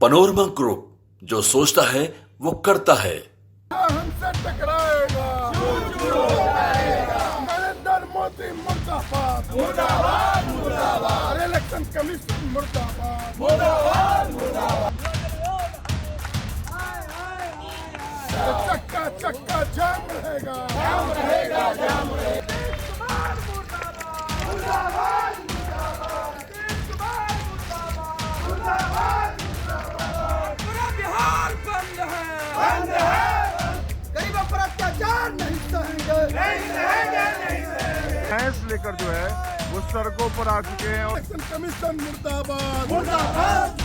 Panorama group, जो सोचता है वो करता है। हमसे टकराएगा, नरेंद्र मोदी मुर्दाबाद, मुर्दाबाद, मुर्दाबाद, इलेक्शन कमीशन मुर्दाबाद, मुर्दाबाद, मुर्दाबाद। चक्का चक्का जाम रहेगा, जाम रहेगा, जाम रहेगा। गरीबों पर अत्याचार नहीं सहेंगे, नहीं सहेंगे, नहीं सहेंगे। भैंस लेकर जो है वो सड़कों पर आ चुके हैं। इलेक्शन कमीशन मुर्दाबाद, मुर्दाबाद,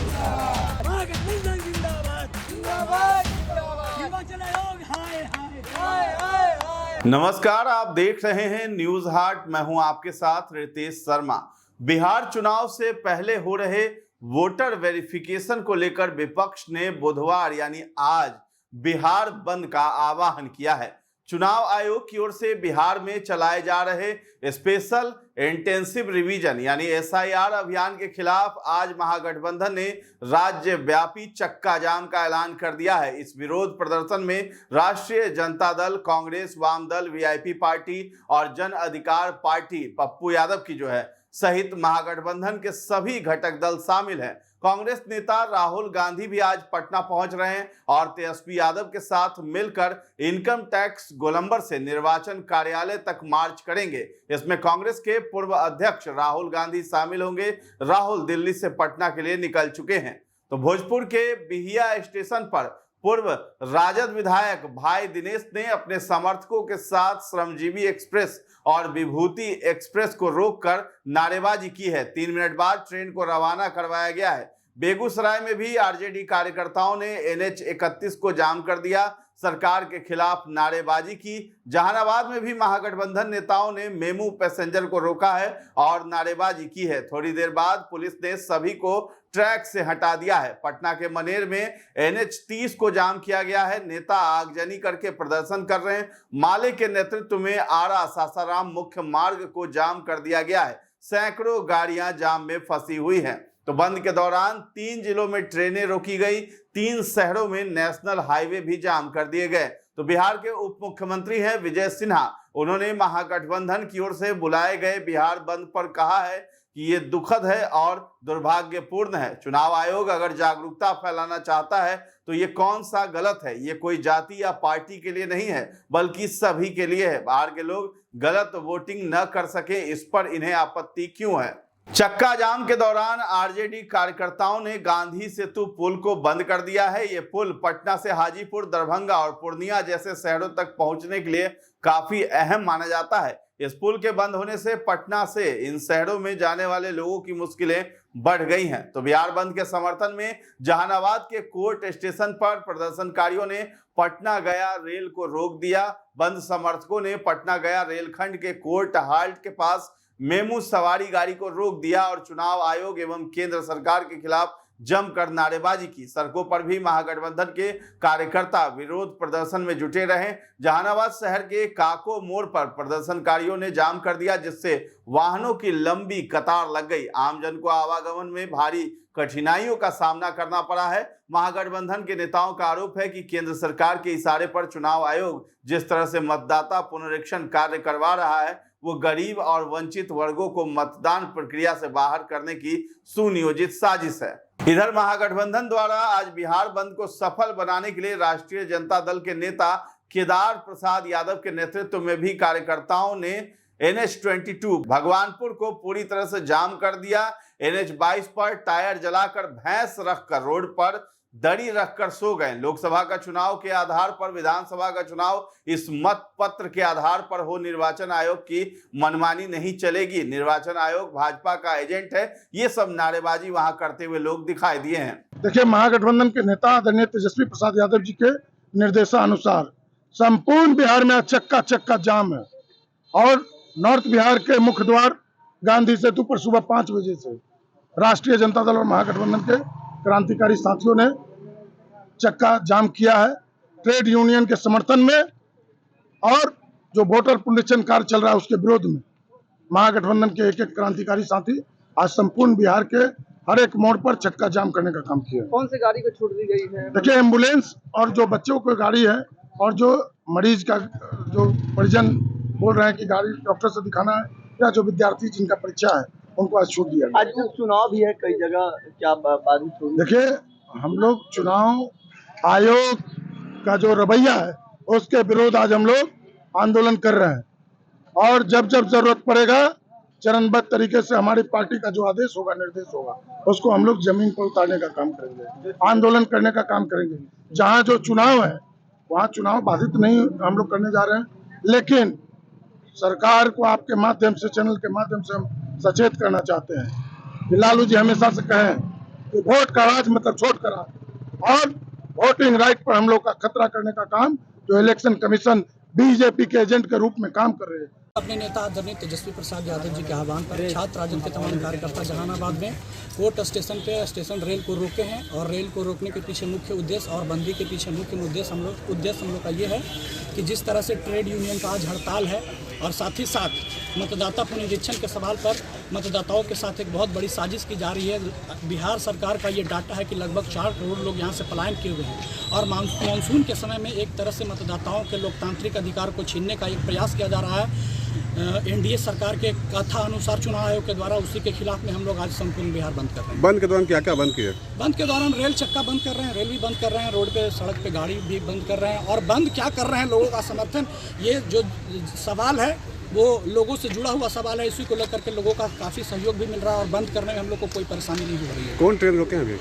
नमस्कार, आप देख रहे हैं न्यूज हाट। मैं हूं आपके साथ रितेश शर्मा। बिहार चुनाव से पहले हो रहे वोटर वेरिफिकेशन को लेकर विपक्ष ने बुधवार यानी आज बिहार बंद का आह्वान किया है। चुनाव आयोग की ओर से बिहार में चलाए जा रहे स्पेशल इंटेंसिव रिवीजन यानी SIR अभियान के खिलाफ आज महागठबंधन ने राज्यव्यापी चक्का जाम का ऐलान कर दिया है। इस विरोध प्रदर्शन में राष्ट्रीय जनता दल, कांग्रेस, वाम दल, VIP पार्टी और जन अधिकार पार्टी पप्पू यादव की जो है सहित महागठबंधन के सभी घटक दल शामिल हैं। कांग्रेस नेता राहुल गांधी भी आज पटना पहुंच रहे हैं और तेजस्वी यादव के साथ मिलकर इनकम टैक्स गोलंबर से निर्वाचन कार्यालय तक मार्च करेंगे। इसमें कांग्रेस के पूर्व अध्यक्ष राहुल गांधी शामिल होंगे। राहुल दिल्ली से पटना के लिए निकल चुके हैं। तो भोजपुर के बिहिया स्टेशन पर पूर्व राजद विधायक भाई दिनेश ने अपने समर्थकों के साथ श्रमजीवी एक्सप्रेस और विभूति एक्सप्रेस को रोककर नारेबाजी की है। 3 मिनट बाद ट्रेन को रवाना करवाया गया है। बेगूसराय में भी आरजेडी कार्यकर्ताओं ने NH 31 को जाम कर दिया, सरकार के खिलाफ नारेबाजी की। जहानाबाद में भी महागठबंधन नेताओं ने मेमू पैसेंजर को रोका है और नारेबाजी की है। थोड़ी देर बाद पुलिस ने सभी को ट्रैक से हटा दिया है। पटना के मनेर में NH 30 को जाम किया गया है। नेता आगजनी करके प्रदर्शन कर रहे हैं। माले के नेतृत्व में आरा सासाराम मुख्य मार्ग को जाम कर दिया गया है। सैकड़ों गाड़ियां जाम में फंसी हुई हैं। तो बंद के दौरान 3 जिलों में ट्रेनें रोकी गई। 3 शहरों में नेशनल हाईवे भी जाम कर दिए गए। तो बिहार के उप मुख्यमंत्री हैं विजय सिन्हा। उन्होंने महागठबंधन की ओर से बुलाए गए बिहार बंद पर कहा है कि ये दुखद है और दुर्भाग्यपूर्ण है। चुनाव आयोग अगर जागरूकता फैलाना चाहता है तो ये कौन सा गलत है। ये कोई जाति या पार्टी के लिए नहीं है, बल्कि सभी के लिए है। बाहर के लोग गलत वोटिंग न कर सके, इस पर इन्हें आपत्ति क्यों है। चक्का जाम के दौरान आरजेडी कार्यकर्ताओं ने गांधी सेतु पुल को बंद कर दिया है। ये पुल पटना से हाजीपुर, दरभंगा और पूर्णिया जैसे शहरों तक पहुंचने के लिए काफी अहम माना जाता है। इस पुल के बंद होने से पटना से इन शहरों में जाने वाले लोगों की मुश्किलें बढ़ गई हैं। तो बिहार बंद के समर्थन में जहानाबाद के कोर्ट स्टेशन पर प्रदर्शनकारियों ने पटना गया रेल को रोक दिया। बंद समर्थकों ने पटना गया रेलखंड के कोर्ट हाल्ट के पास मेमू सवारी गाड़ी को रोक दिया और चुनाव आयोग एवं केंद्र सरकार के खिलाफ जमकर नारेबाजी की। सड़कों पर भी महागठबंधन के कार्यकर्ता विरोध प्रदर्शन में जुटे रहे। जहानाबाद शहर के काको मोड़ पर प्रदर्शनकारियों ने जाम कर दिया, जिससे वाहनों की लंबी कतार लग गई। आमजन को आवागमन में भारी कठिनाइयों का सामना करना पड़ा है। महागठबंधन के नेताओं का आरोप है कि केंद्र सरकार के इशारे पर चुनाव आयोग जिस तरह से मतदाता पुनरीक्षण कार्य करवा रहा है, वो गरीब और वंचित वर्गों को मतदान प्रक्रिया से बाहर करने की सुनियोजित साजिश है। इधर महागठबंधन द्वारा आज बिहार बंद को सफल बनाने के लिए राष्ट्रीय जनता दल के नेता केदार प्रसाद यादव के नेतृत्व में भी कार्यकर्ताओं ने NH 22 भगवानपुर को पूरी तरह से जाम कर दिया। NH 22 पर टायर जलाकर भैंस रखकर रोड पर दड़ी रखकर सो गए। लोकसभा का चुनाव के आधार पर विधानसभा का चुनाव इस मत पत्र के आधार पर हो, निर्वाचन आयोग की मनमानी नहीं चलेगी। निर्वाचन आयोग भाजपा का एजेंट है, ये सब नारेबाजी वहां करते हुए लोग दिखाई दिए हैं। देखिए, महागठबंधन के नेता आदरणीय तेजस्वी प्रसाद यादव जी के निर्देशानुसार संपूर्ण बिहार में चक्का चक्का जाम है और नॉर्थ बिहार के मुख्य द्वार गांधी सेतु पर सुबह 5 बजे से राष्ट्रीय जनता दल और महागठबंधन के क्रांतिकारी साथियों ने चक्का जाम किया है ट्रेड यूनियन के समर्थन में और जो वोटर पुनरीक्षण कार्य चल रहा है उसके विरोध में। महागठबंधन के एक क्रांतिकारी साथी आज संपूर्ण बिहार के हर एक मोड़ पर चक्का जाम करने का काम किया है। कौन सी गाड़ी को छूट दी गई है? देखिए, एम्बुलेंस और जो बच्चों की गाड़ी है और जो मरीज का जो परिजन बोल रहे हैं कि गाड़ी डॉक्टर से दिखाना है, या जो विद्यार्थी जिनका परीक्षा है उनको आज छूट दिया गया। आज चुनाव भी है कई जगह, क्या बाधित होगी? देखिए, हम लोग चुनाव आयोग का जो रवैया है उसके विरोध आज हम लोग आंदोलन कर रहे हैं, और जब जब जरूरत पड़ेगा चरणबद्ध तरीके से हमारी पार्टी का जो आदेश होगा, निर्देश होगा, उसको हम लोग जमीन पर उतारने का काम करेंगे, आंदोलन करने का काम करेंगे। जहाँ जो चुनाव है वहाँ चुनाव बाधित नहीं हम लोग करने जा रहे हैं, लेकिन सरकार को आपके माध्यम से, चैनल के माध्यम से हम सचेत करना चाहते हैं कि लालू जी हमेशा से कहें कि वोट का राज मतलब छोट का राज, और वोटिंग राइट पर हम लोग का खतरा करने का काम जो इलेक्शन कमीशन बीजेपी के एजेंट के रूप में काम कर रहे हैं। अपने नेता आदरणीय तेजस्वी प्रसाद यादव जी के आह्वान पर छात्र राजद के तमाम कार्यकर्ता जहानाबाद में कोर्ट स्टेशन पे स्टेशन रेल को रोके हैं, और रेल को रोकने के पीछे मुख्य उद्देश्य और बंदी के पीछे मुख्य उद्देश्य हम लोग का ये है कि जिस तरह से ट्रेड यूनियन का आज हड़ताल है, और साथ ही साथ मतदाता पुनरीक्षण के सवाल पर मतदाताओं के साथ एक बहुत बड़ी साजिश की जा रही है। बिहार सरकार का ये डाटा है कि लगभग 4 करोड़ लोग यहाँ से पलायन किए हुए हैं, और मानसून के समय में एक तरह से मतदाताओं के लोकतांत्रिक अधिकार को छीनने का एक प्रयास किया जा रहा है एनडीए सरकार के कथा अनुसार चुनाव आयोग के द्वारा। उसी के खिलाफ में हम लोग आज संपूर्ण बिहार बंद कर रहे हैं। बंद के दौरान क्या क्या बंद किया? बंद के दौरान रेल चक्का बंद कर रहे हैं, रेल भी बंद कर रहे हैं, रोड पे सड़क पे गाड़ी भी बंद कर रहे हैं। और बंद क्या कर रहे हैं, लोगों का समर्थन, ये जो सवाल है वो लोगों से जुड़ा हुआ सवाल है, इसी को लेकर के लोगों का काफ़ी सहयोग भी मिल रहा है, और बंद करने में हम लोग को कोई परेशानी नहीं हो रही है। कौन ट्रेन रोके हैं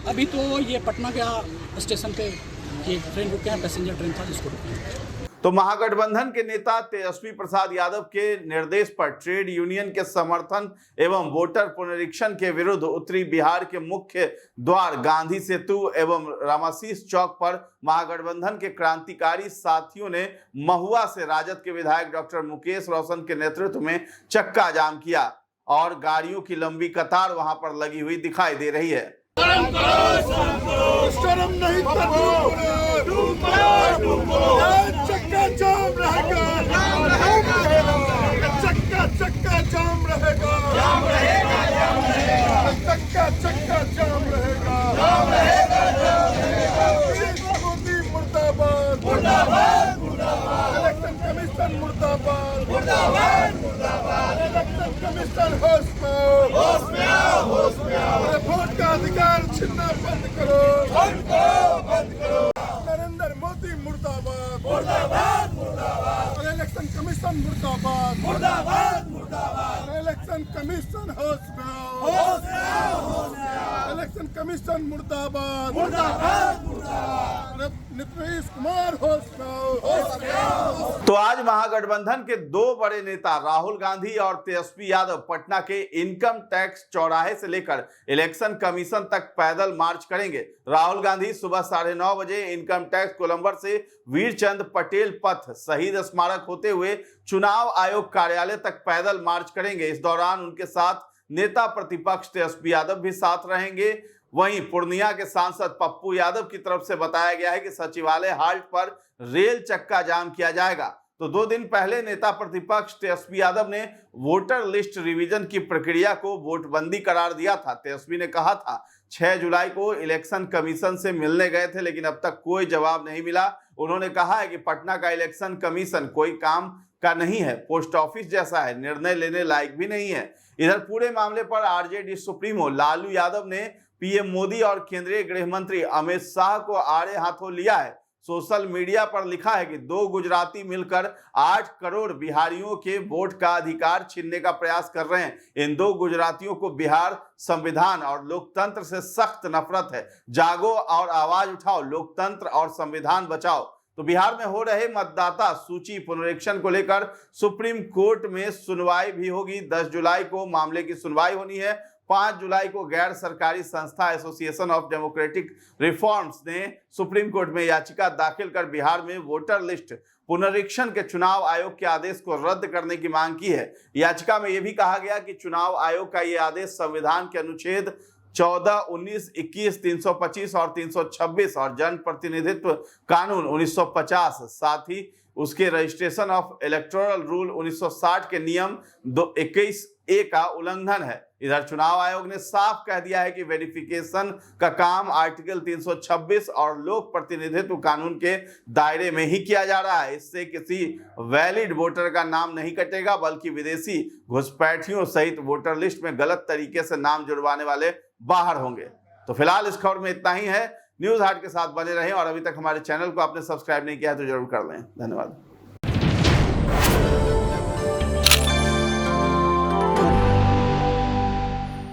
अभी तो ये पटना गया स्टेशन पे एक ट्रेन रुके हैं, पैसेंजर ट्रेन था जिसको रुके हैं। तो महागठबंधन के नेता तेजस्वी प्रसाद यादव के निर्देश पर ट्रेड यूनियन के समर्थन एवं वोटर पुनरीक्षण के विरुद्ध उत्तरी बिहार के मुख्य द्वार गांधी सेतु एवं रामाशीष चौक पर महागठबंधन के क्रांतिकारी साथियों ने महुआ से राजद के विधायक डॉक्टर मुकेश रोशन के नेतृत्व में चक्का जाम किया, और गाड़ियों की लंबी कतार वहां पर लगी हुई दिखाई दे रही है। शर्म नहीं चक्का जाम रहेगा, चक्का जाम रहेगा, चक्का जाम रहेगा। मोदी मुर्दाबाद, इलेक्शन कमीशन मुर्दाबाद, इलेक्शन कमीशन होश में आओ, वोट का अधिकार छीनना बंद करो, नरेंद्र मोदी मुर्दाबाद, इलेक्शन कमीशन मुर्दाबाद, इलेक्शन कमीशन होश में आओ, इलेक्शन कमीशन मुर्दाबाद, नीतीश कुमार होश में आओ। तो आज महागठबंधन के दो बड़े नेता राहुल गांधी और तेजस्वी यादव पटना के इनकम टैक्स चौराहे से लेकर इलेक्शन कमीशन तक पैदल मार्च करेंगे। राहुल गांधी सुबह 9:30 बजे इनकम टैक्स गोलंबर से वीरचंद पटेल पथ शहीद स्मारक होते हुए चुनाव आयोग कार्यालय तक पैदल मार्च करेंगे। इस दौरान उनके साथ नेता प्रतिपक्ष तेजस्वी यादव भी साथ रहेंगे। वहीं पूर्णिया के सांसद पप्पू यादव की तरफ से बताया गया है कि सचिवालय हाल्ट पर रेल चक्का जाम किया जाएगा। तो 2 दिन पहले नेता प्रतिपक्ष तेजस्वी यादव ने वोटर लिस्ट रिवीजन की प्रक्रिया को वोटबंदी करार दिया था। तेजस्वी ने कहा था 6 जुलाई को इलेक्शन कमीशन से मिलने गए थे, लेकिन अब तक कोई जवाब नहीं मिला। उन्होंने कहा है कि पटना का इलेक्शन कमीशन कोई काम का नहीं है, पोस्ट ऑफिस जैसा है, निर्णय लेने लायक भी नहीं है। इधर पूरे मामले पर आरजेडी सुप्रीमो लालू यादव ने पीएम मोदी और केंद्रीय गृह मंत्री अमित शाह को आड़े हाथों लिया है। सोशल मीडिया पर लिखा है कि 2 गुजराती मिलकर 8 करोड़ बिहारियों के वोट का अधिकार छीनने का प्रयास कर रहे हैं। इन 2 गुजरातियों को बिहार संविधान और लोकतंत्र से सख्त नफरत है। जागो और आवाज उठाओ, लोकतंत्र और संविधान बचाओ। तो बिहार में हो रहे मतदाता सूची पुनरीक्षण को लेकर सुप्रीम कोर्ट में सुनवाई भी होगी। 10 जुलाई को मामले की सुनवाई होनी है। 5 जुलाई को गैर सरकारी संस्था एसोसिएशन ऑफ डेमोक्रेटिक रिफॉर्म्स ने सुप्रीम कोर्ट में याचिका दाखिल कर बिहार में वोटर लिस्ट पुनरीक्षण के चुनाव आयोग के आदेश को रद्द करने की मांग की है। याचिका में यह भी कहा गया कि चुनाव आयोग का यह आदेश संविधान के अनुच्छेद 14, 19, 21, 325 और 326 और जन प्रतिनिधित्व कानून 1950, साथ ही उसके रजिस्ट्रेशन ऑफ इलेक्टोरल रूल 1960 के नियम 21A का उल्लंघन है। इधर चुनाव आयोग ने साफ कह दिया है कि वेरिफिकेशन का काम आर्टिकल 326 और लोक प्रतिनिधित्व कानून के दायरे में ही किया जा रहा है। इससे किसी वैलिड वोटर का नाम नहीं कटेगा, बल्कि विदेशी घुसपैठियों सहित वोटर लिस्ट में गलत तरीके से नाम जुड़वाने वाले बाहर होंगे। तो फिलहाल इस खबर में इतना ही है। न्यूज हाट के साथ बने रहें और अभी तक हमारे चैनल को आपने सब्सक्राइब नहीं किया तो जरूर कर लें। धन्यवाद।